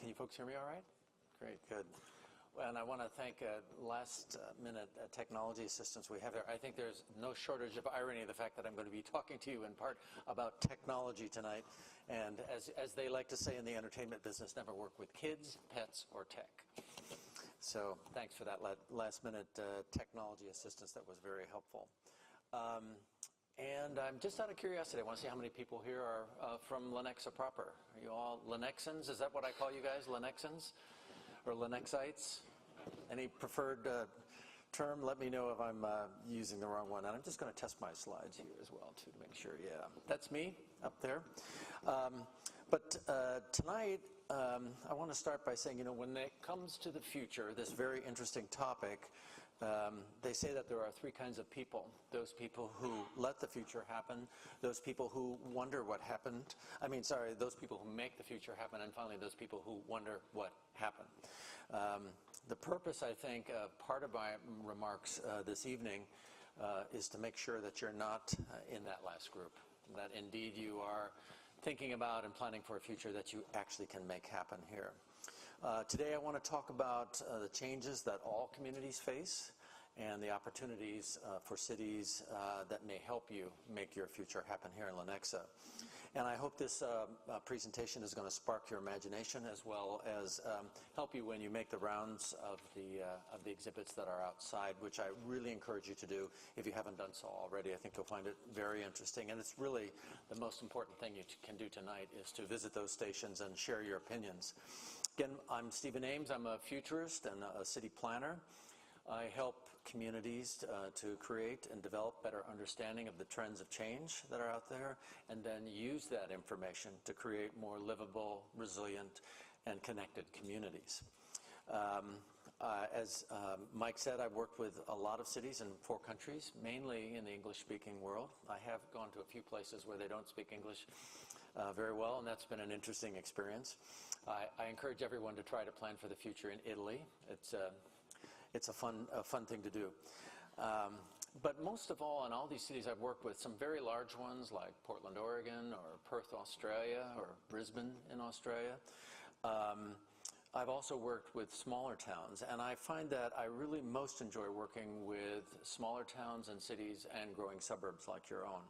Can you folks hear me all right? Great, good. Well, and I want to thank last-minute technology assistance we have here. I think there's no shortage of irony of the fact that I'm going to be talking to you in part about technology tonight. And as they like to say in the entertainment business, never work with kids, pets, or tech. So thanks for that last-minute technology assistance. That was very helpful. And I'm just out of curiosity, I want to see how many people here are from Lenexa proper. Are you all Lenexans? Is that what I call you guys, Lenexans? Or Lenexites? Any preferred term? Let me know if I'm using the wrong one. And I'm just going to test my slides here as well, too, to make sure. Yeah, that's me up there. But tonight, I want to start by saying, when it comes to the future, this very interesting topic, they say that there are three kinds of people. Those people who let the future happen, those people who wonder what happened. Those people who make the future happen, and finally those people who wonder what happened. The purpose, I think, part of my remarks this evening is to make sure that you're not in that last group, that indeed you are thinking about and planning for a future that you actually can make happen here. Today I want to talk about the changes that all communities face and the opportunities for cities that may help you make your future happen here in Lenexa. And I hope this presentation is going to spark your imagination as well as help you when you make the rounds of the exhibits that are outside, which I really encourage you to do if you haven't done so already. I think you'll find it very interesting. And it's really the most important thing you can do tonight is to visit those stations and share your opinions. Again, I'm Stephen Ames. I'm a futurist and a city planner. I help communities to create and develop better understanding of the trends of change that are out there, and then use that information to create more livable, resilient, and connected communities. As Mike said, I've worked with a lot of cities in 4 countries, mainly in the English-speaking world. I have gone to a few places where they don't speak English very well, and that's been an interesting experience. I encourage everyone to try to plan for the future in Italy. It's a fun thing to do. But most of all, in all these cities I've worked with, some very large ones like Portland, Oregon, or Perth, Australia, or Brisbane in Australia. I've also worked with smaller towns, and I find that I really most enjoy working with smaller towns and cities and growing suburbs like your own.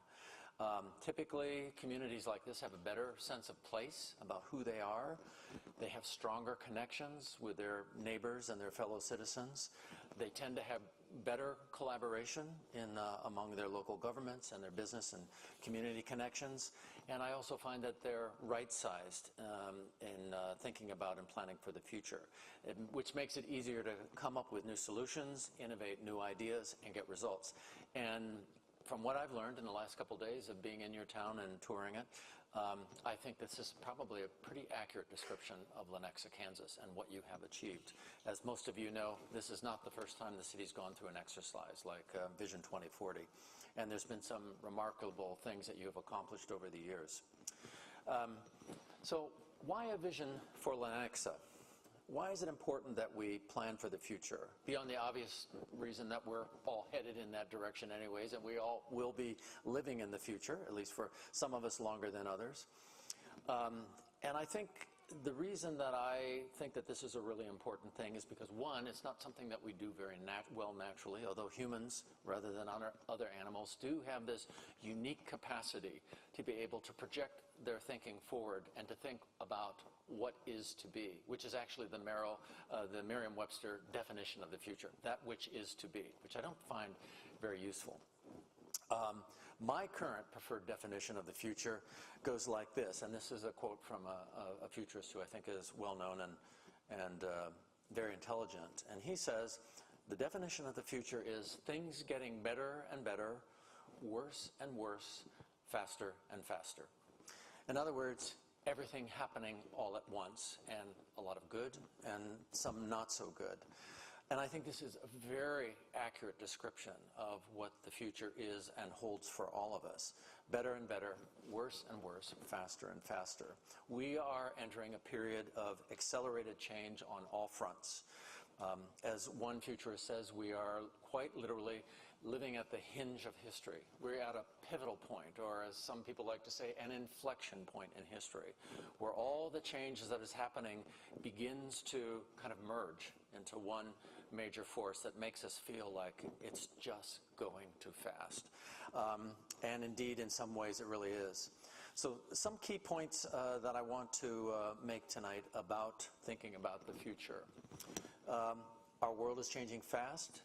Typically, communities like this have a better sense of place about who they are. They have stronger connections with their neighbors and their fellow citizens. They tend to have better collaboration among their local governments and their business and community connections. And I also find that they're right-sized in thinking about and planning for the future, which makes it easier to come up with new solutions, innovate new ideas, and get results. And from what I've learned in the last couple of days of being in your town and touring it, I think this is probably a pretty accurate description of Lenexa, Kansas, and what you have achieved. As most of you know, this is not the first time the city's gone through an exercise like Vision 2040, and there's been some remarkable things that you have accomplished over the years. So why a vision for Lenexa? Why is it important that we plan for the future? Beyond the obvious reason that we're all headed in that direction anyways, and we all will be living in the future, at least for some of us longer than others. And I think the reason that I think that this is a really important thing is because, one, it's not something that we do very well naturally, although humans, rather than other animals, do have this unique capacity to be able to project their thinking forward and to think about what is to be, which is actually the Merriam-Webster definition of the future, that which is to be, which I don't find very useful. My current preferred definition of the future goes like this, and this is a quote from a futurist who I think is well-known and very intelligent. And he says, the definition of the future is things getting better and better, worse and worse, faster and faster. In other words, everything happening all at once, and a lot of good and some not so good. And I think this is a very accurate description of what the future is and holds for all of us. Better and better, worse and worse, faster and faster. We are entering a period of accelerated change on all fronts. As one futurist says, we are quite literally living at the hinge of history. We're at a pivotal point, or as some people like to say, an inflection point in history, where all the changes that is happening begins to kind of merge into one major force that makes us feel like it's just going too fast. And indeed, in some ways, it really is. So some key points that I want to make tonight about thinking about the future. Our world is changing fast.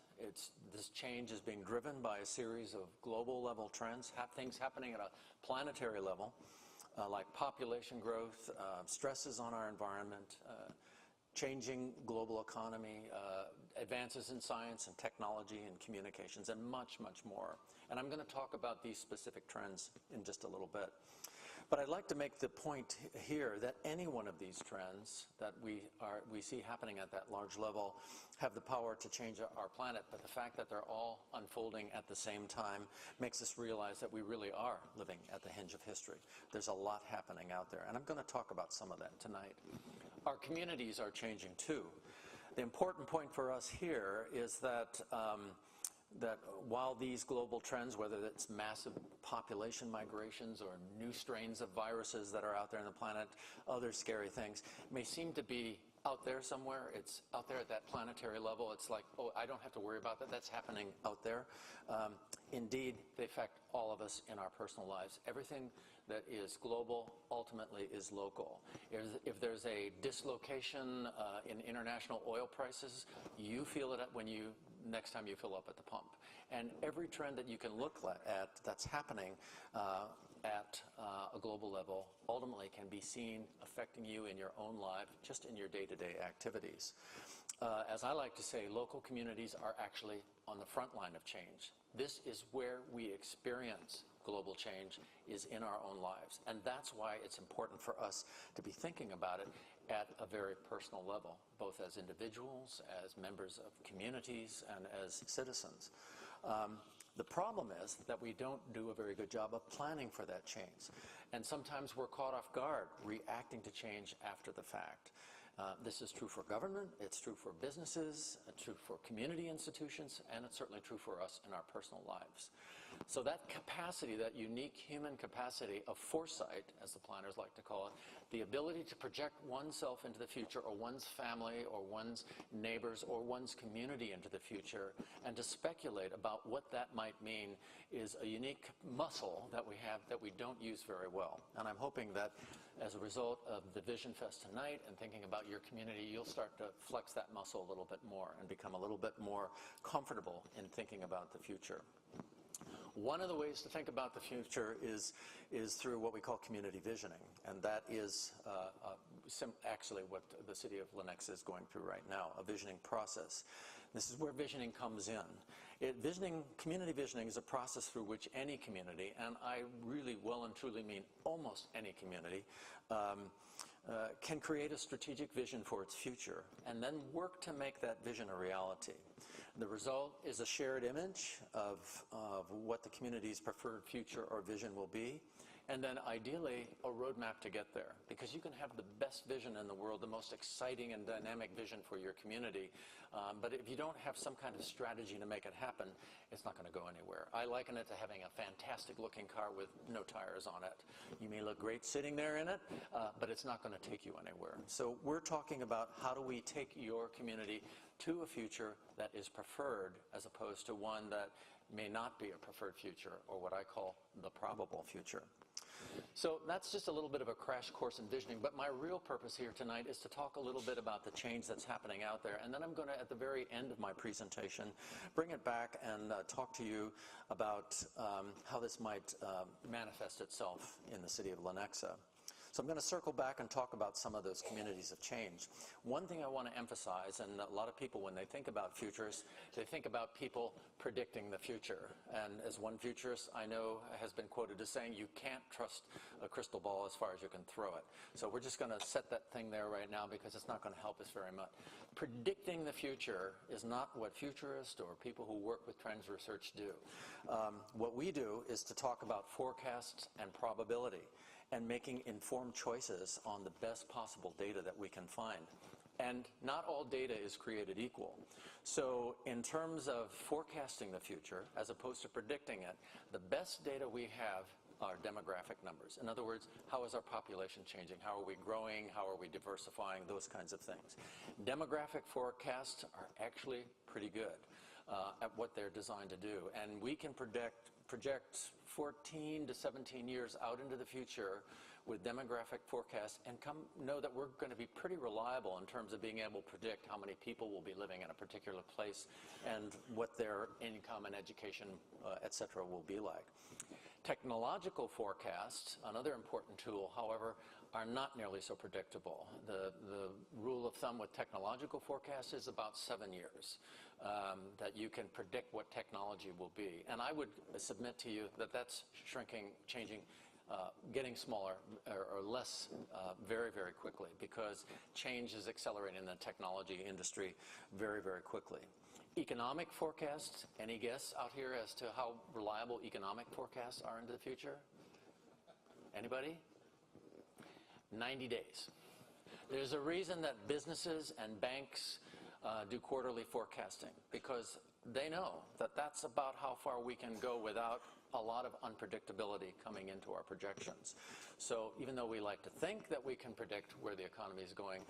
This change is being driven by a series of global level trends, things happening at a planetary level, like population growth, stresses on our environment, changing global economy, advances in science and technology and communications, and much, much more. And I'm going to talk about these specific trends in just a little bit. But I'd like to make the point here that any one of these trends that we see happening at that large level have the power to change our planet, but the fact that they're all unfolding at the same time makes us realize that we really are living at the hinge of history. There's a lot happening out there, and I'm going to talk about some of that tonight. Our communities are changing too. The important point for us here is that while these global trends, whether it's massive population migrations or new strains of viruses that are out there on the planet, other scary things, may seem to be out there somewhere. It's out there at that planetary level. It's like, oh, I don't have to worry about that. That's happening out there. Indeed, they affect all of us in our personal lives. Everything that is global ultimately is local. If there's a dislocation in international oil prices, you feel it next time you fill up at the pump. And every trend that you can look at that's happening at a global level ultimately can be seen affecting you in your own life, just in your day-to-day activities. As I like to say, local communities are actually on the front line of change. This is where we experience global change, is in our own lives. And that's why it's important for us to be thinking about it at a very personal level, both as individuals, as members of communities, and as citizens. The problem is that we don't do a very good job of planning for that change. And sometimes we're caught off guard, reacting to change after the fact. This is true for government, it's true for businesses, it's true for community institutions, and it's certainly true for us in our personal lives. So that capacity, that unique human capacity of foresight, as the planners like to call it, the ability to project oneself into the future, or one's family, or one's neighbors, or one's community into the future, and to speculate about what that might mean, is a unique muscle that we have that we don't use very well. And I'm hoping that as a result of the VisionFest tonight and thinking about your community, you'll start to flex that muscle a little bit more and become a little bit more comfortable in thinking about the future. One of the ways to think about the future is through what we call community visioning, and that is actually what the city of Lenexa is going through right now, a visioning process. This is where visioning comes in. Community visioning is a process through which any community, and I really well and truly mean almost any community, can create a strategic vision for its future and then work to make that vision a reality. The result is a shared image of what the community's preferred future or vision will be, and then ideally a roadmap to get there. Because you can have the best vision in the world, the most exciting and dynamic vision for your community, but if you don't have some kind of strategy to make it happen, it's not going to go anywhere. I liken it to having a fantastic looking car with no tires on it. You may look great sitting there in it, but it's not going to take you anywhere. So we're talking about how do we take your community to a future that is preferred as opposed to one that may not be a preferred future, or what I call the probable future. So that's just a little bit of a crash course in visioning, but my real purpose here tonight is to talk a little bit about the change that's happening out there, and then I'm going to, at the very end of my presentation, bring it back and talk to you about how this might manifest itself in the city of Lenexa. So I'm going to circle back and talk about some of those communities of change. One thing I want to emphasize, and a lot of people when they think about futurists, they think about people predicting the future. And as one futurist I know has been quoted as saying, you can't trust a crystal ball as far as you can throw it. So we're just going to set that thing there right now because it's not going to help us very much. Predicting the future is not what futurists or people who work with trends research do. What we do is to talk about forecasts and probability, and making informed choices on the best possible data that we can find. And not all data is created equal. So in terms of forecasting the future, as opposed to predicting it, the best data we have are demographic numbers. In other words, how is our population changing? How are we growing? How are we diversifying? Those kinds of things. Demographic forecasts are actually pretty good at what they're designed to do. And we can project 14 to 17 years out into the future with demographic forecasts and know that we're going to be pretty reliable in terms of being able to predict how many people will be living in a particular place and what their income and education, et cetera, will be like. Technological forecasts, another important tool, however, are not nearly so predictable. The rule of thumb with technological forecasts is about 7 years that you can predict what technology will be. And I would submit to you that that's shrinking, changing, getting smaller or less very, very quickly, because change is accelerating in the technology industry very, very quickly. Economic forecasts, any guess out here as to how reliable economic forecasts are into the future? Anybody? 90 days. There's a reason that businesses and banks do quarterly forecasting, because they know that that's about how far we can go without a lot of unpredictability coming into our projections. So even though we like to think that we can predict where the economy is going,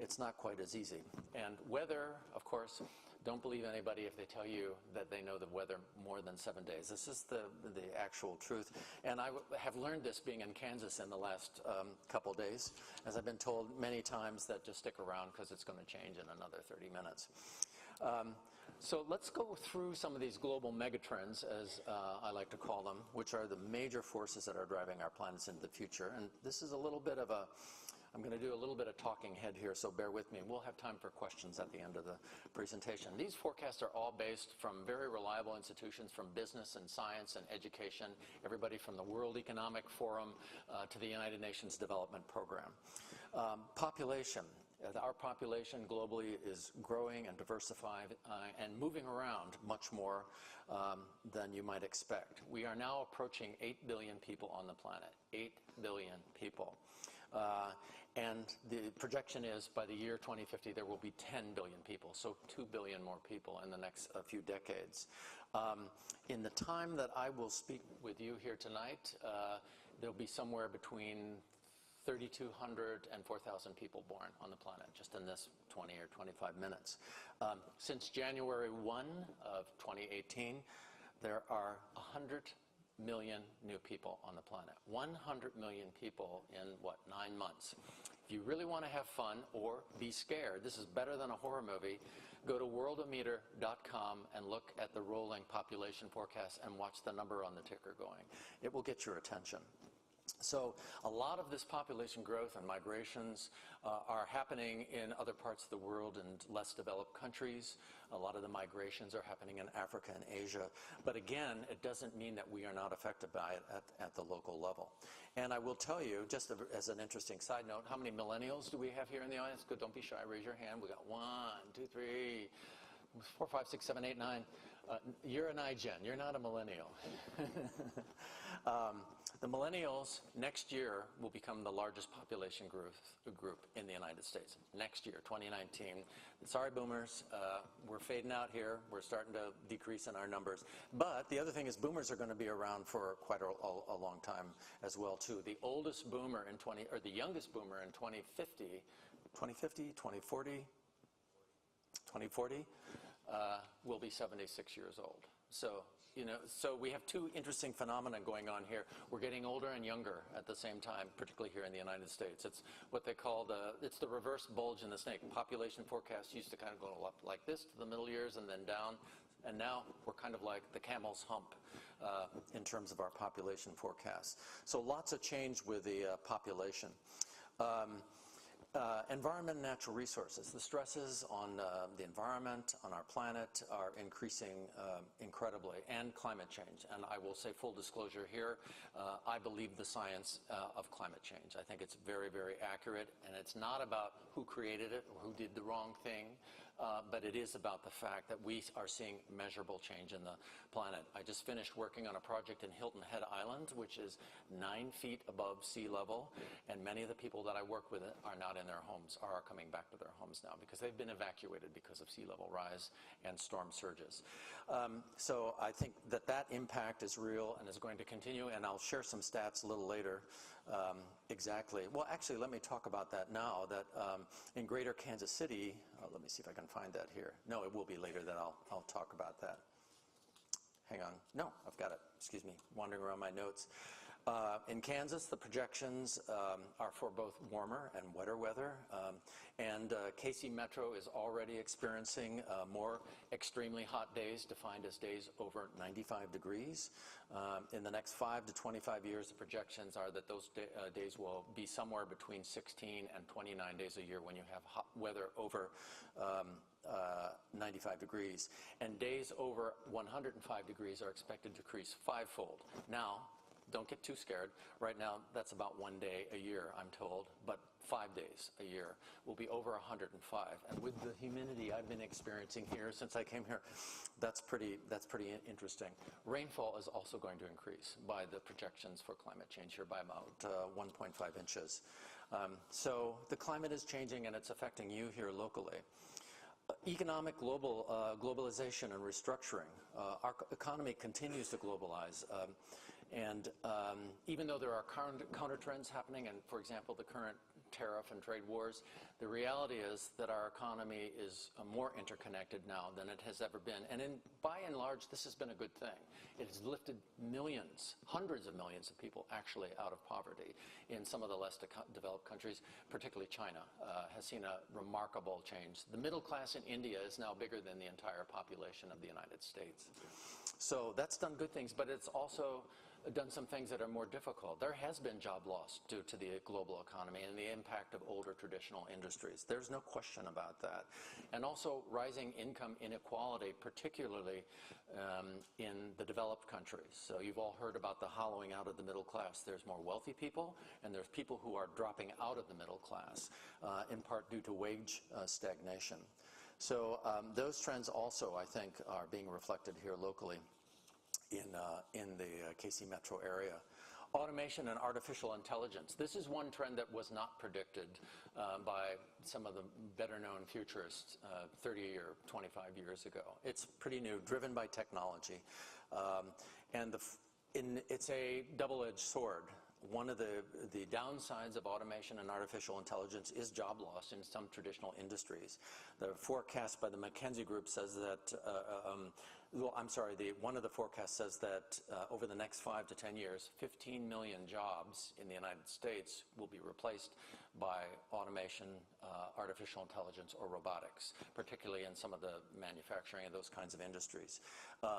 it's not quite as easy. And weather, of course, don't believe anybody if they tell you that they know the weather more than 7 days. This is the actual truth. And I have learned this being in Kansas in the last couple days, as I've been told many times that just stick around because it's going to change in another 30 minutes. So let's go through some of these global megatrends, as I like to call them, which are the major forces that are driving our planets into the future. And this is a little bit of a, I'm going to do a little bit of talking head here, so bear with me. We'll have time for questions at the end of the presentation. These forecasts are all based from very reliable institutions, from business and science and education, everybody from the World Economic Forum to the United Nations Development Program. Population. Our population globally is growing and diversified and moving around much more than you might expect. We are now approaching 8 billion people on the planet. 8 billion people. And the projection is by the year 2050 there will be 10 billion people, so 2 billion more people in the next few decades. In the time that I will speak with you here tonight, there will be somewhere between 3,200 and 4,000 people born on the planet just in this 20 or 25 minutes. Since January 1 of 2018, there are 100 million new people on the planet. 100 million people in, 9 months. If you really want to have fun or be scared, this is better than a horror movie, go to worldometer.com and look at the rolling population forecast and watch the number on the ticker going. It will get your attention. So a lot of this population growth and migrations are happening in other parts of the world and less developed countries. A lot of the migrations are happening in Africa and Asia. But again, it doesn't mean that we are not affected by it at the local level. And I will tell you, just as an interesting side note, how many millennials do we have here in the audience? Good, don't be shy, raise your hand. We got 1, 2, 3, 4, 5, 6, 7, 8, 9. You're an iGen. You're not a millennial. The millennials next year will become the largest population group in the United States. Next year, 2019. Sorry, boomers. We're fading out here. We're starting to decrease in our numbers. But the other thing is boomers are going to be around for quite a long time as well, too. The oldest boomer in the youngest boomer in 2040, will be 76 years old. So we have two interesting phenomena going on here. We're getting older and younger at the same time, particularly here in the United States. It's what they call it's the reverse bulge in the snake. Population forecasts used to kind of go up like this to the middle years and then down. And now we're kind of like the camel's hump in terms of our population forecasts. So lots of change with the population. Environment and natural resources. The stresses on the environment, on our planet, are increasing incredibly, and climate change. And I will say full disclosure here, I believe the science of climate change. I think it's very, very accurate, and it's not about who created it or who did the wrong thing. but it is about the fact that we are seeing measurable change in the planet. I just finished working on a project in Hilton Head Island, which is 9 feet above sea level, and many of the people that I work with are not in their homes, or are coming back to their homes now because they've been evacuated because of sea level rise and storm surges. So I think that that impact is real and is going to continue, and I'll share some stats a little later. Exactly. Well, actually, let me talk about that now, that in greater Kansas City, let me see if I can find that here. No, it will be later that I'll talk about that. Hang on. No, I've got it. Excuse me, wandering around my notes. In Kansas, the projections are for both warmer and wetter weather, and KC Metro is already experiencing more extremely hot days, defined as days over 95 degrees. In the next 5 to 25 years, the projections are that those days will be somewhere between 16 and 29 days a year when you have hot weather over 95 degrees. And days over 105 degrees are expected to decrease fivefold. Now, don't get too scared. Right now, that's about 1 day a year, I'm told, but 5 days a year will be over 105. And with the humidity I've been experiencing here since I came here, that's pretty interesting. Rainfall is also going to increase by the projections for climate change here by about 1.5 inches. So the climate is changing, and it's affecting you here locally. Economic globalization and restructuring. Our economy continues to globalize. And even though there are counter trends happening, and for example, the current tariff and trade wars, the reality is that our economy is more interconnected now than it has ever been. And by and large, this has been a good thing. It has lifted millions, hundreds of millions of people actually out of poverty in some of the less developed countries, particularly China, has seen a remarkable change. The middle class in India is now bigger than the entire population of the United States. So that's done good things, but it's also done some things that are more difficult. There has been job loss due to the global economy and the impact of older traditional industries. There's no question about that. And also rising income inequality, particularly in the developed countries. So you've all heard about the hollowing out of the middle class. There's more wealthy people, and there's people who are dropping out of the middle class, in part due to wage stagnation. So those trends also, I think, are being reflected here locally in the KC Metro area. Automation and artificial intelligence. This is one trend that was not predicted by some of the better-known futurists 30 or 25 years ago. It's pretty new, driven by technology. And it's a double-edged sword. One of the downsides of automation and artificial intelligence is job loss in some traditional industries. The forecast by the McKinsey Group says that, one of the forecasts says that over the next 5 to 10 years, 15 million jobs in the United States will be replaced by automation, artificial intelligence, or robotics, particularly in some of the manufacturing and those kinds of industries.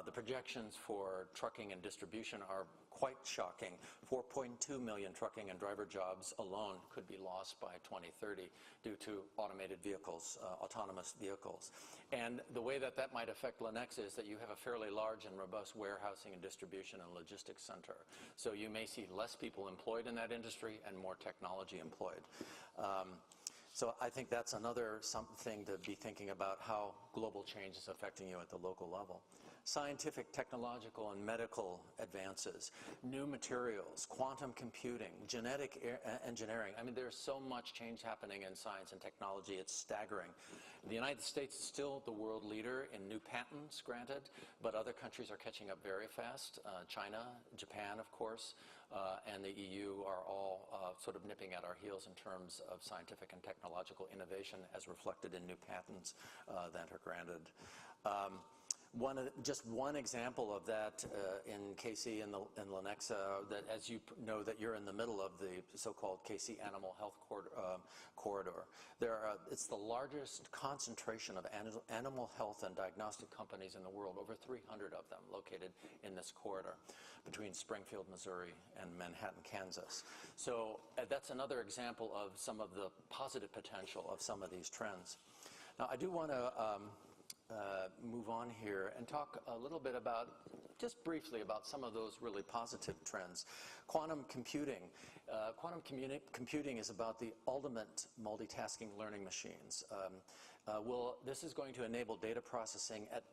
The projections for trucking and distribution are quite shocking. 4.2 million trucking and driver jobs alone could be lost by 2030 due to automated vehicles, autonomous vehicles. And the way that might affect Lenexa is that you have a fairly large and robust warehousing and distribution and logistics center. So you may see less people employed in that industry and more technology employed. So I think that's another something to be thinking about, how global change is affecting you at the local level. Scientific, technological, and medical advances, new materials, quantum computing, genetic engineering. I mean, there's so much change happening in science and technology, it's staggering. The United States is still the world leader in new patents granted, but other countries are catching up very fast. China, Japan, of course, and the EU are all sort of nipping at our heels in terms of scientific and technological innovation as reflected in new patents that are granted. Just one example of that in KC and Lenexa, that as you know that you're in the middle of the so-called KC Animal Health Corridor. It's the largest concentration of animal health and diagnostic companies in the world, over 300 of them located in this corridor between Springfield, Missouri and Manhattan, Kansas. So that's another example of some of the positive potential of some of these trends. Now I do want to move on here and talk a little bit about, just briefly, about some of those really positive trends. Quantum computing. Computing is about the ultimate multitasking learning machines. This is going to enable data processing at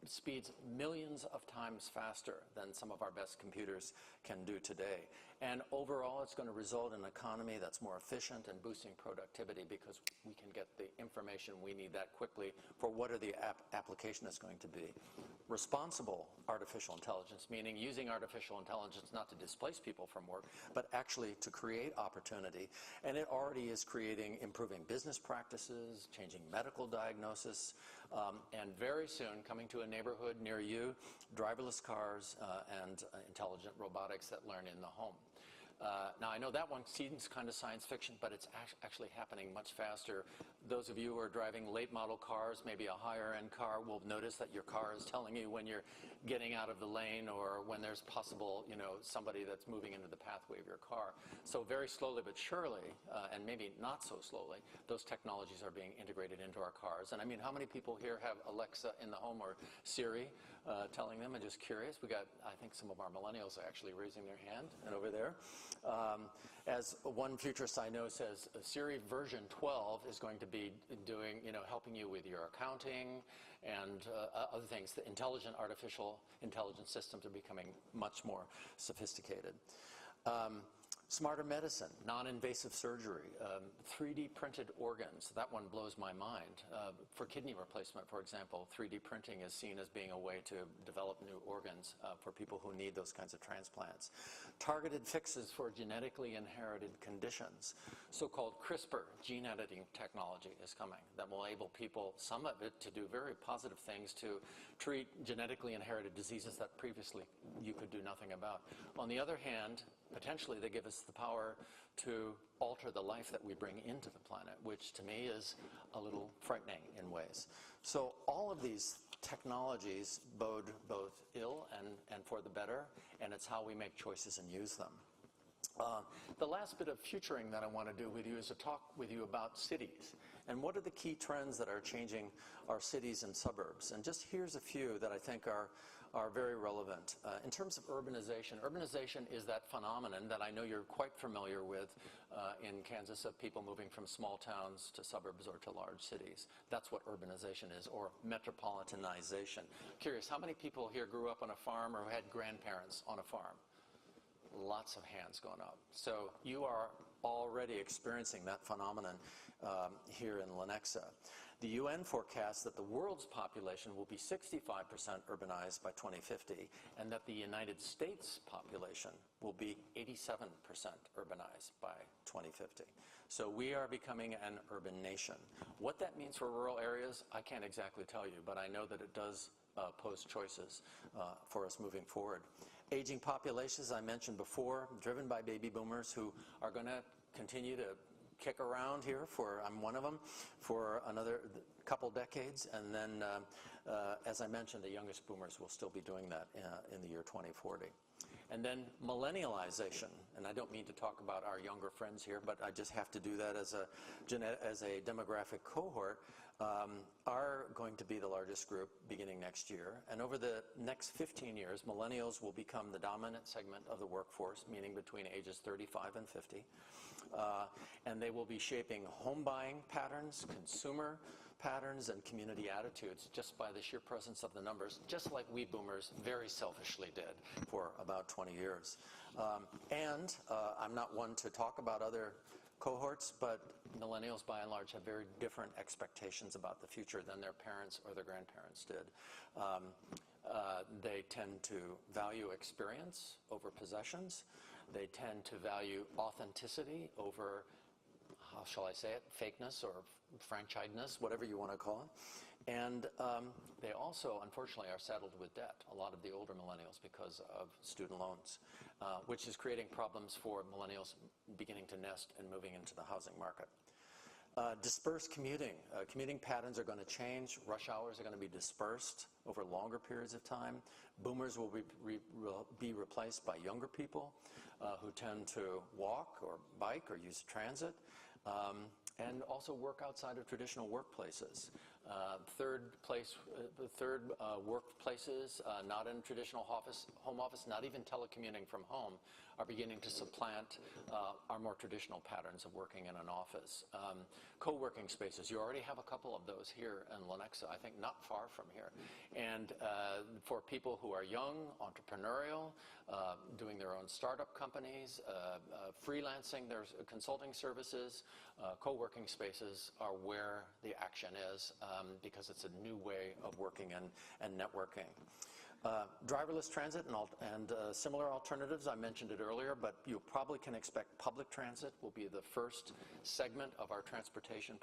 speeds millions of times faster than some of our best computers can do today. And overall, it's going to result in an economy that's more efficient and boosting productivity because we can get the information we need that quickly for whatever the application is going to be. Responsible artificial intelligence, meaning using artificial intelligence not to displace people from work, but actually to create opportunity. And it already is improving business practices, changing medical diagnosis, and very soon, coming to a neighborhood near you, driverless cars and intelligent robotics that learn in the home. Now, I know that one seems kind of science fiction, but it's actually happening much faster. Those of you who are driving late model cars, maybe a higher end car, will notice that your car is telling you when you're getting out of the lane or when there's possible, somebody that's moving into the pathway of your car. So very slowly but surely, and maybe not so slowly, those technologies are being integrated into our cars. And I mean, how many people here have Alexa in the home or Siri telling them? I'm just curious. We got, I think some of our millennials are actually raising their hand and over there. As one futurist I know says, Siri version 12 is going to be doing, helping you with your accounting and other things. The artificial intelligence systems are becoming much more sophisticated. Smarter medicine, non-invasive surgery, 3D printed organs. That one blows my mind. For kidney replacement, for example, 3D printing is seen as being a way to develop new organs for people who need those kinds of transplants. Targeted fixes for genetically inherited conditions. So-called CRISPR gene editing technology is coming that will enable people, some of it, to do very positive things to treat genetically inherited diseases that previously you could do nothing about. On the other hand, potentially they give us the power to alter the life that we bring into the planet, which to me is a little frightening in ways. So all of these technologies bode both ill and for the better, and it's how we make choices and use them. The last bit of futuring that I want to do with you is to talk with you about cities and what are the key trends that are changing our cities and suburbs. And just here's a few that I think are very relevant. In terms of urbanization, urbanization is that phenomenon that I know you're quite familiar with in Kansas, of people moving from small towns to suburbs or to large cities. That's what urbanization is, or metropolitanization. Curious, how many people here grew up on a farm or had grandparents on a farm? Lots of hands going up. So you are already experiencing that phenomenon here in Lenexa. The UN forecasts that the world's population will be 65% urbanized by 2050, and that the United States population will be 87% urbanized by 2050. So we are becoming an urban nation. What that means for rural areas, I can't exactly tell you, but I know that it does pose choices for us moving forward. Aging populations, I mentioned before, driven by baby boomers who are going to continue to kick around here I'm one of them, for another couple decades. And then, as I mentioned, the youngest boomers will still be doing that in the year 2040. And then millennialization, and I don't mean to talk about our younger friends here, but I just have to do that as a demographic cohort, are going to be the largest group beginning next year. And over the next 15 years, millennials will become the dominant segment of the workforce, meaning between ages 35 and 50. And they will be shaping home buying patterns, consumer patterns, and community attitudes just by the sheer presence of the numbers, just like we boomers very selfishly did for about 20 years. I'm not one to talk about other cohorts, but millennials by and large have very different expectations about the future than their parents or their grandparents did. They tend to value experience over possessions. They tend to value authenticity over, how shall I say it, fakeness or franchisedness, whatever you want to call it. And they also, unfortunately, are saddled with debt, a lot of the older millennials, because of student loans, which is creating problems for millennials beginning to nest and moving into the housing market. Dispersed commuting. Commuting patterns are going to change. Rush hours are going to be dispersed over longer periods of time. Boomers will be replaced by younger people who tend to walk or bike or use transit, and also work outside of traditional workplaces. Third, workplaces, not in traditional home office, not even telecommuting from home, are beginning to supplant our more traditional patterns of working in an office. Co-working spaces, you already have a couple of those here in Lenexa, I think not far from here. And for people who are young, entrepreneurial, doing their own startup companies, freelancing, there's consulting services, co-working spaces are where the action is because it's a new way of working and networking. Driverless transit and similar alternatives, I mentioned it earlier, but you probably can expect public transit will be the first segment of our transportation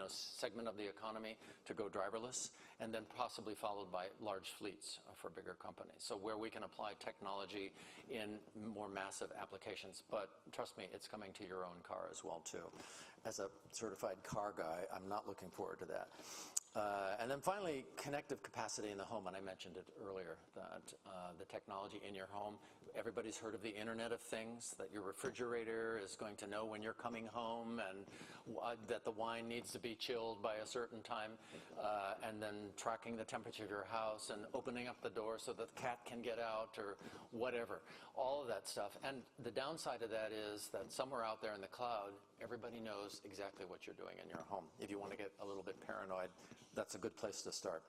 segment of the economy to go driverless, and then possibly followed by large fleets for bigger companies. So where we can apply technology in more massive applications, but trust me, it's coming to your own car as well too. As a certified car guy, I'm not looking forward to that. And then finally, connective capacity in the home, and I mentioned it earlier, that the technology in your home, everybody's heard of the Internet of Things, that your refrigerator is going to know when you're coming home and that the wine needs to be chilled by a certain time, and then tracking the temperature of your house and opening up the door so that the cat can get out or whatever, all of that stuff. And the downside of that is that somewhere out there in the cloud, everybody knows exactly what you're doing in your home. If you want to get a little bit paranoid, that's a good place to start.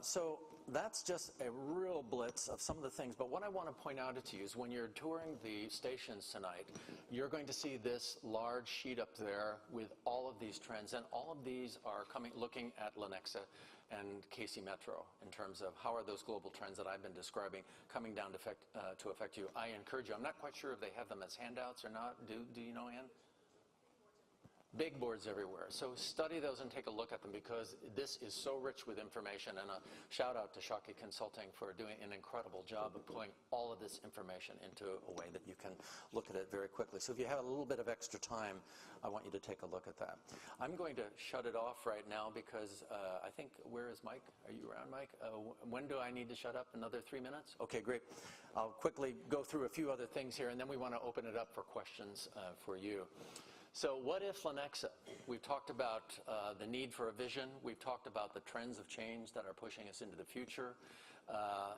So that's just a real blitz of some of the things, but what I want to point out to you is when you're touring the stations tonight, you're going to see this large sheet up there with all of these trends, and all of these are looking at Lenexa and KC Metro in terms of how are those global trends that I've been describing coming down to affect you. I encourage you, I'm not quite sure if they have them as handouts or not. Do you know, Ann? Big boards everywhere. So study those and take a look at them because this is so rich with information, and a shout out to Shaki Consulting for doing an incredible job of pulling all of this information into a way that you can look at it very quickly. So if you have a little bit of extra time, I want you to take a look at that. I'm going to shut it off right now because I think, where is Mike? Are you around, Mike? When do I need to shut up? Another 3 minutes? Okay, great. I'll quickly go through a few other things here, and then we want to open it up for questions for you. So what if Lenexa? We've talked about the need for a vision. We've talked about the trends of change that are pushing us into the future.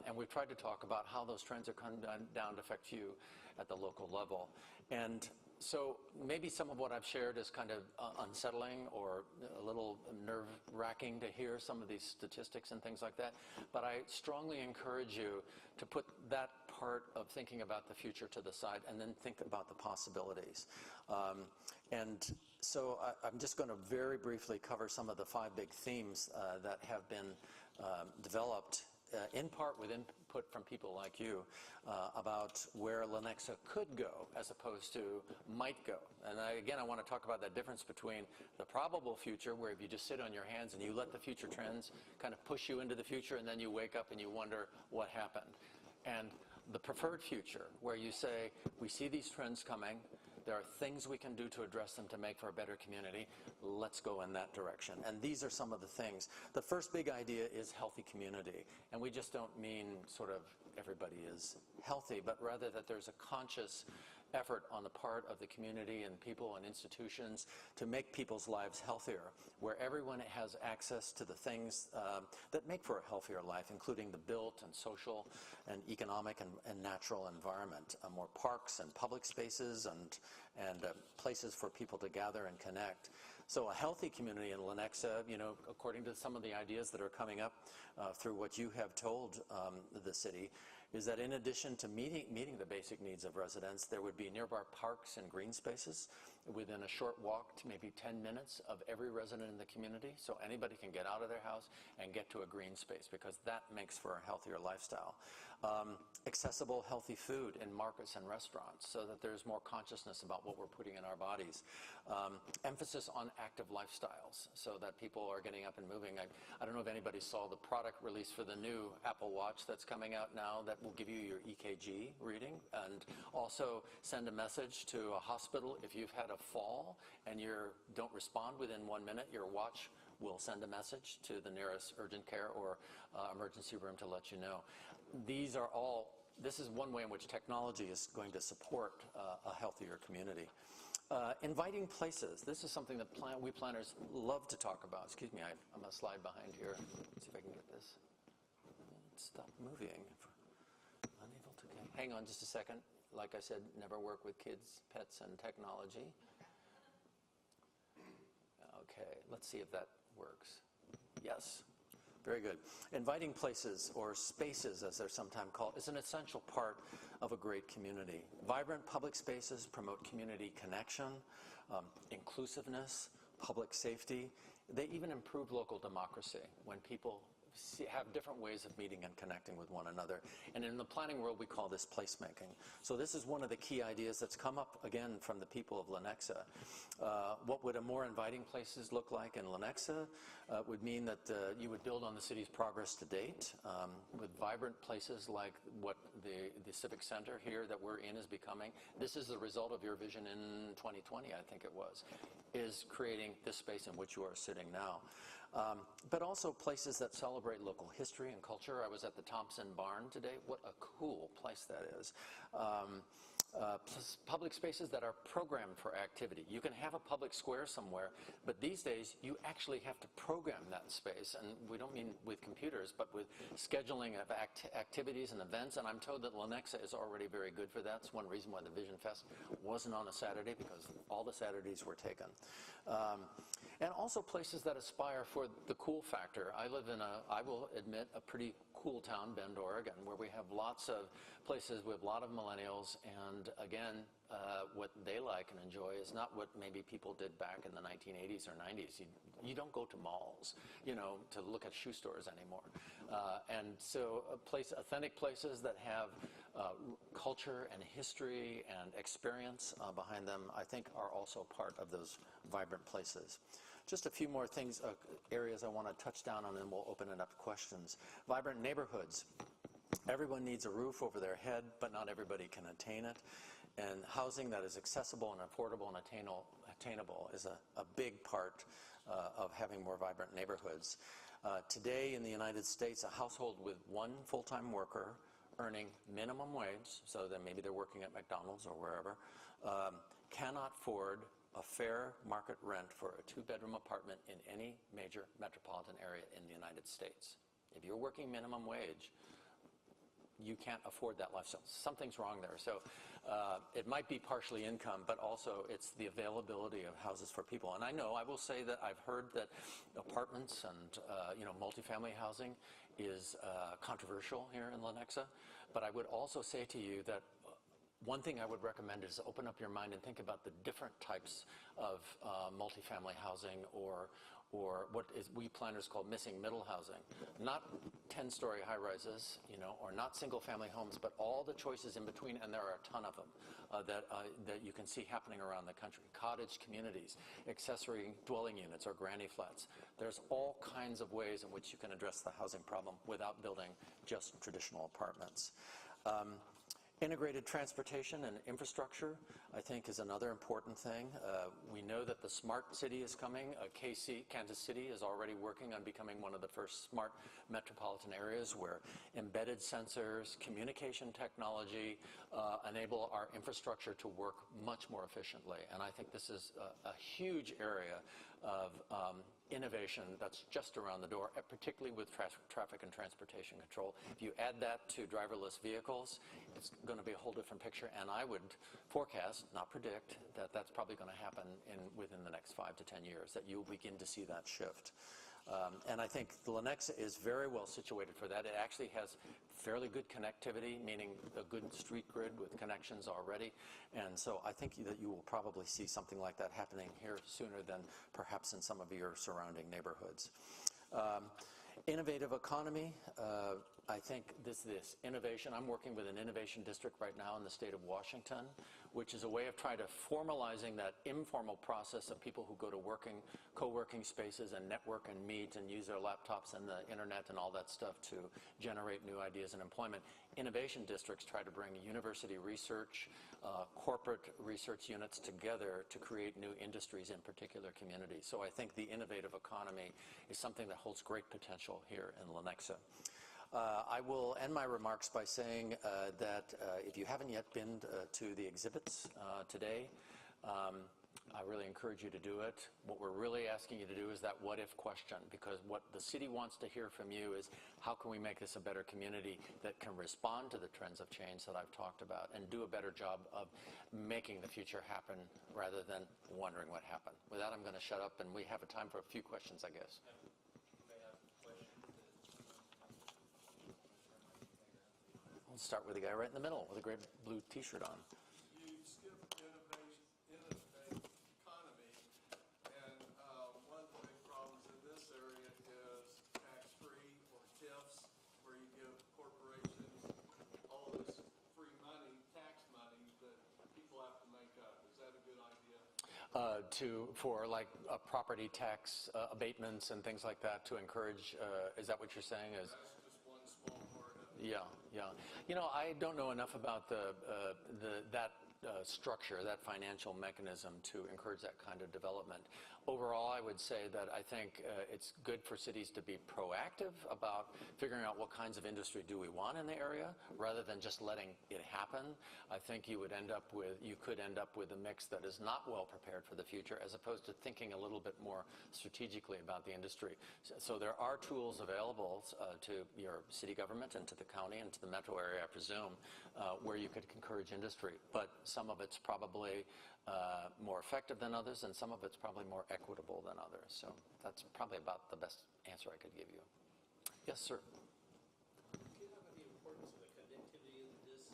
And we've tried to talk about how those trends are coming down to affect you at the local level. And so maybe some of what I've shared is kind of unsettling or a little nerve-wracking to hear some of these statistics and things like that. But I strongly encourage you to put that part of thinking about the future to the side and then think about the possibilities. And so I'm just going to very briefly cover some of the 5 big themes that have been developed in part with input from people like you about where Lenexa could go as opposed to might go. And again, I want to talk about that difference between the probable future, where if you just sit on your hands and you let the future trends kind of push you into the future, and then you wake up and you wonder what happened. And the preferred future, where you say, we see these trends coming, there are things we can do to address them to make for a better community. Let's go in that direction. And these are some of the things. The first big idea is healthy community. And we just don't mean sort of everybody is healthy, but rather that there's a conscious effort on the part of the community and people and institutions to make people's lives healthier, where everyone has access to the things that make for a healthier life, including the built and social and economic and natural environment, more parks and public spaces and places for people to gather and connect. So a healthy community in Lenexa, according to some of the ideas that are coming up through what you have told the city, is that in addition to meeting the basic needs of residents, there would be nearby parks and green spaces within a short walk to maybe 10 minutes of every resident in the community, so anybody can get out of their house and get to a green space, because that makes for a healthier lifestyle. Accessible, healthy food in markets and restaurants, so that there's more consciousness about what we're putting in our bodies. Emphasis on active lifestyles, so that people are getting up and moving. I don't know if anybody saw the product release for the new Apple Watch that's coming out now that will give you your EKG reading, and also send a message to a hospital if you've had a fall and you don't respond within 1 minute. Your watch will send a message to the nearest urgent care or emergency room to let you know. This is one way in which technology is going to support a healthier community. Inviting places. This is something that we planners love to talk about. Excuse me, I'm going to slide behind here. Let's see if I can get this. Stop moving. Unable to. Hang on just a second. Like I said, never work with kids, pets, and technology. Okay, let's see if that works. Yes. Very good. Inviting places, or spaces as they're sometimes called, is an essential part of a great community. Vibrant public spaces promote community connection, inclusiveness, public safety. They even improve local democracy when people have different ways of meeting and connecting with one another. And in the planning world, we call this placemaking. So this is one of the key ideas that's come up, again, from the people of Lenexa. What would a more inviting places look like in Lenexa? Would mean that you would build on the city's progress to date with vibrant places like what the Civic Center here that we're in is becoming. This is the result of your vision in 2020, I think it was, is creating this space in which you are sitting now. But also places that celebrate local history and culture. I was at the Thompson Barn today. What a cool place that is. Public spaces that are programmed for activity. You can have a public square somewhere, but these days you actually have to program that space. And we don't mean with computers, but with scheduling of activities and events. And I'm told that Lenexa is already very good for that. That's one reason why the VisionFest wasn't on a Saturday, because all the Saturdays were taken. And also places that aspire for the cool factor. I live in I will admit, a pretty cool town, Bend, Oregon, where we have lots of places with a lot of millennials. And again, what they like and enjoy is not what maybe people did back in the 1980s or 90s. You don't go to malls, to look at shoe stores anymore. And so authentic places that have culture and history and experience behind them, I think, are also part of those vibrant places. Just a few more things, areas I want to touch down on, and then we'll open it up to questions. Vibrant neighborhoods. Everyone needs a roof over their head, but not everybody can attain it. And housing that is accessible and affordable and attainable is a big part of having more vibrant neighborhoods. Today in the United States, a household with one full-time worker earning minimum wage, so that maybe they're working at McDonald's or wherever, cannot afford a fair market rent for a two-bedroom apartment in any major metropolitan area in the United States. If you're working minimum wage, you can't afford that lifestyle. Something's wrong there. So it might be partially income, but also it's the availability of houses for people. And I will say that I've heard that apartments and multifamily housing is controversial here in Lenexa. But I would also say to you that one thing I would recommend is open up your mind and think about the different types of multifamily housing or what we planners call missing middle housing. Not 10-story high-rises, or not single-family homes, but all the choices in between, and there are a ton of them that you can see happening around the country. Cottage communities, accessory dwelling units, or granny flats. There's all kinds of ways in which you can address the housing problem without building just traditional apartments. Integrated transportation and infrastructure, I think, is another important thing. We know that the smart city is coming. Kansas City is already working on becoming one of the first smart metropolitan areas where embedded sensors, communication technology enable our infrastructure to work much more efficiently. And I think this is a huge area of innovation that's just around the door, particularly with traffic and transportation control. If you add that to driverless vehicles, it's going to be a whole different picture. And I would forecast, not predict, that that's probably going to happen within the next 5 to 10 years, that you'll begin to see that shift. And I think the Lenexa is very well situated for that. It actually has fairly good connectivity, meaning a good street grid with connections already. And so I think that you will probably see something like that happening here sooner than perhaps in some of your surrounding neighborhoods. Innovative economy. I think this innovation, I'm working with an innovation district right now in the state of Washington, which is a way of trying to formalizing that informal process of people who go to co-working spaces and network and meet and use their laptops and the internet and all that stuff to generate new ideas and employment. Innovation districts try to bring university research, corporate research units together to create new industries in particular communities. So I think the innovative economy is something that holds great potential here in Lenexa. I will end my remarks by saying that if you haven't yet been to the exhibits today, I really encourage you to do it. What we're really asking you to do is that what-if question, because what the city wants to hear from you is how can we make this a better community that can respond to the trends of change that I've talked about and do a better job of making the future happen rather than wondering what happened. With that, I'm going to shut up, and we have a time for a few questions, I guess. I'll start with the guy right in the middle with a great blue T-shirt on. For like property tax abatements and things like that to encourage, is that what you're saying? Is that's just one small part of it. Yeah. You know, I don't know enough about that structure, that financial mechanism to encourage that kind of development. Overall, I would say that I think it's good for cities to be proactive about figuring out what kinds of industry do we want in the area rather than just letting it happen. I think you could end up with a mix that is not well prepared for the future as opposed to thinking a little bit more strategically about the industry. So there are tools available to your city government and to the county and to the metro area, I presume, where you could encourage industry. But some of it's probably more effective than others, and some of it's probably more equitable than others. So that's probably about the best answer I could give you. Yes, sir. Do you know about the importance of the connectivity in this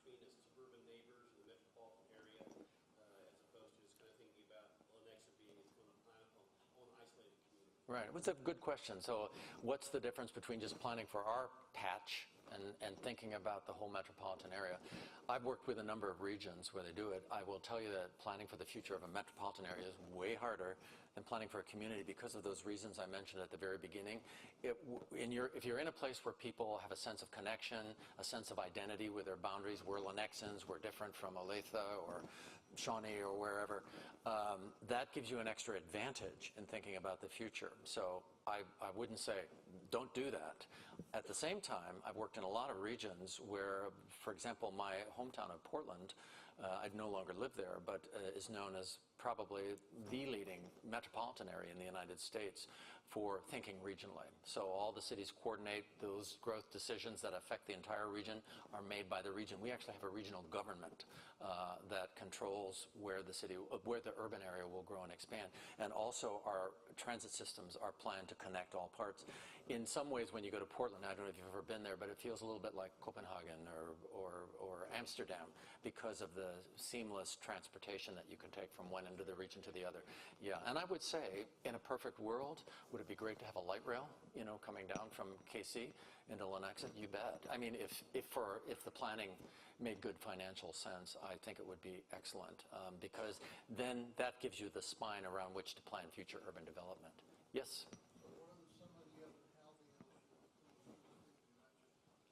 between the suburban neighbors and the metropolitan area, as opposed to just kind of thinking about Lenexa being its own isolated community? Right. It's a good question. So what's the difference between just planning for our patch and thinking about the whole metropolitan area? I've worked with a number of regions where they do it. I will tell you that planning for the future of a metropolitan area is way harder than planning for a community because of those reasons I mentioned at the very beginning. If you're in a place where people have a sense of connection, a sense of identity with their boundaries, we're Lenexans, we're different from Olathe or Shawnee or wherever, that gives you an extra advantage in thinking about the future. So I wouldn't say don't do that. At the same time, I've worked in a lot of regions where, for example, my hometown of Portland, I no longer live there, but is known as probably the leading metropolitan area in the United States for thinking regionally. So all the cities coordinate those growth decisions that affect the entire region are made by the region. We actually have a regional government that controls where the urban area will grow and expand. And also our transit systems are planned to connect all parts. In some ways, when you go to Portland, I don't know if you've ever been there, but it feels a little bit like Copenhagen or Amsterdam because of the seamless transportation that you can take from one end of the region to the other. Yeah, and I would say, in a perfect world, would it be great to have a light rail, coming down from KC into Lenexa? You bet. I mean, if the planning made good financial sense, I think it would be excellent because then that gives you the spine around which to plan future urban development. Yes?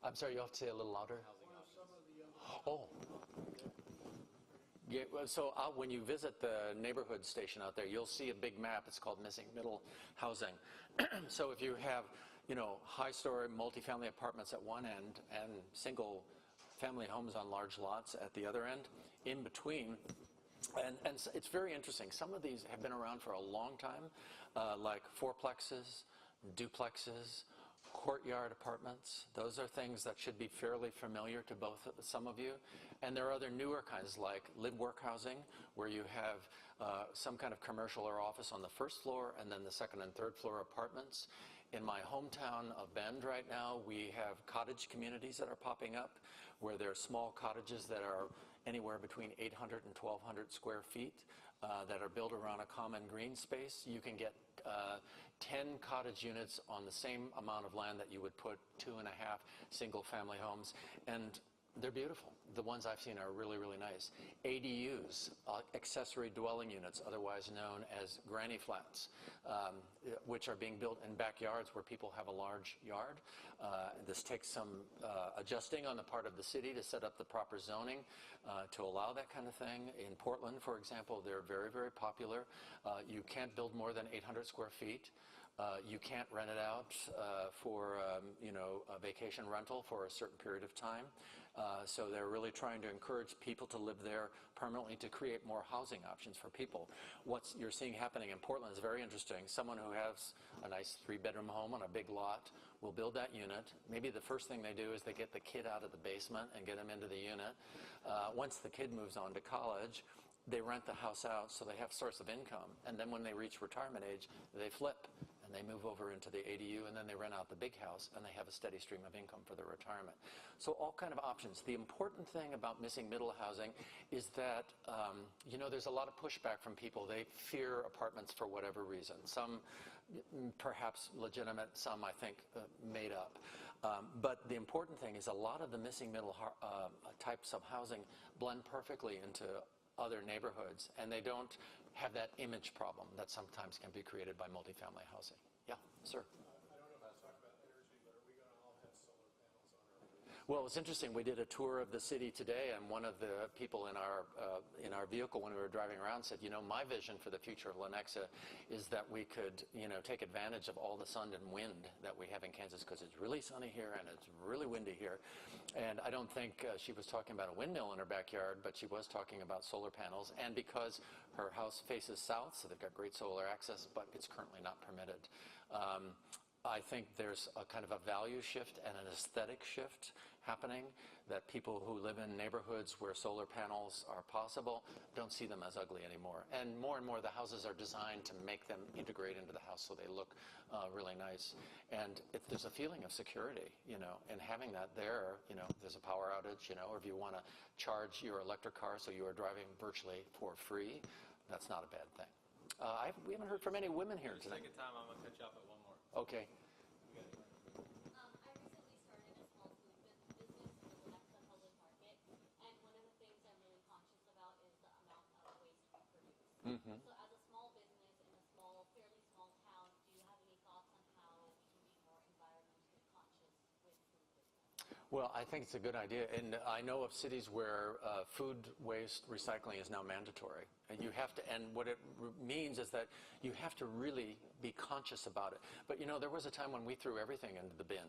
I'm sorry, you have to say a little louder. Oh. Yeah, so when you visit the neighborhood station out there, you'll see a big map. It's called Missing Middle Housing. So if you have, high-story multifamily apartments at one end and single-family homes on large lots at the other end, in between, and it's very interesting. Some of these have been around for a long time, like fourplexes, duplexes, courtyard apartments. Those are things that should be fairly familiar to some of you. And there are other newer kinds like live-work housing, where you have some kind of commercial or office on the first floor and then the second and third floor apartments. In my hometown of Bend right now, we have cottage communities that are popping up where there are small cottages that are anywhere between 800 and 1,200 square feet that are built around a common green space. You can get 10 cottage units on the same amount of land that you would put 2.5 single-family homes, and they're beautiful. The ones I've seen are really, really nice. ADUs, accessory dwelling units, otherwise known as granny flats, which are being built in backyards where people have a large yard. This takes some adjusting on the part of the city to set up the proper zoning to allow that kind of thing. In Portland, for example, they're very, very popular. You can't build more than 800 square feet. You can't rent it out for a vacation rental for a certain period of time. So they're really trying to encourage people to live there permanently to create more housing options for people. What you're seeing happening in Portland is very interesting. Someone who has a nice 3-bedroom home on a big lot will build that unit. Maybe the first thing they do is they get the kid out of the basement and get him into the unit. Once the kid moves on to college, they rent the house out so they have source of income. And then when they reach retirement age, they flip and they move over into the ADU, and then they rent out the big house and they have a steady stream of income for their retirement. So all kind of options. The important thing about missing middle housing is that, there's a lot of pushback from people. They fear apartments for whatever reason. Some perhaps legitimate, some I think made up. But the important thing is a lot of the missing middle types of housing blend perfectly into other neighborhoods, and they don't have that image problem that sometimes can be created by multifamily housing. Yeah, sir. I don't know if I was talking about energy, but are we going to all have solar panels on our roofs? Well, it's interesting. We did a tour of the city today, and one of the people in our vehicle when we were driving around said, my vision for the future of Lenexa is that we could, take advantage of all the sun and wind that we have in Kansas, because it's really sunny here and it's really windy here. And I don't think she was talking about a windmill in her backyard, but she was talking about solar panels. And because her house faces south, so they've got great solar access, but it's currently not permitted. I think there's a kind of a value shift and an aesthetic shift happening, that people who live in neighborhoods where solar panels are possible don't see them as ugly anymore. And more the houses are designed to make them integrate into the house so they look really nice. And if there's a feeling of security, and having that there, there's a power outage, or if you want to charge your electric car so you are driving virtually for free, that's not a bad thing. We haven't heard from any women here For the tonight. sake of time, I'm going to cut you off at one more. Okay. We got it. I recently started a small food business in the Lenexa public market, and one of the things I'm really conscious about is the amount of waste we produce. Mm-hmm. So as a small business in a fairly small town, do you have any thoughts on how we can be more environmentally conscious with food business? Well, I think it's a good idea. And I know of cities where food waste recycling is now mandatory. And you have to, and what it means is that you have to really be conscious about it. But there was a time when we threw everything into the bin.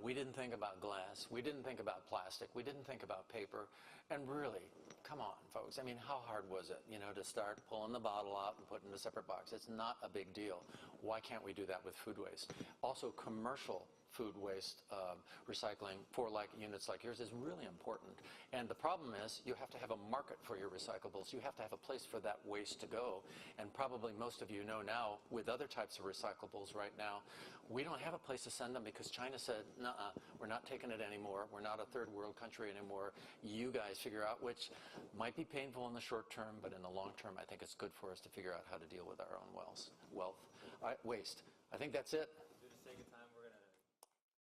We didn't think about glass. We didn't think about plastic. We didn't think about paper. And really, come on, folks. I mean, how hard was it, to start pulling the bottle out and putting it in a separate box? It's not a big deal. Why can't we do that with food waste? Also, commercial food waste recycling for units like yours is really important. And the problem is you have to have a market for your recyclables. You have to have a place for that waste to go. And probably most of you know now, with other types of recyclables right now, we don't have a place to send them because China said, nuh-uh, we're not taking it anymore. We're not a third world country anymore. You guys figure out, which might be painful in the short term, but in the long term, I think it's good for us to figure out how to deal with our own waste. I think that's it. For the sake of time,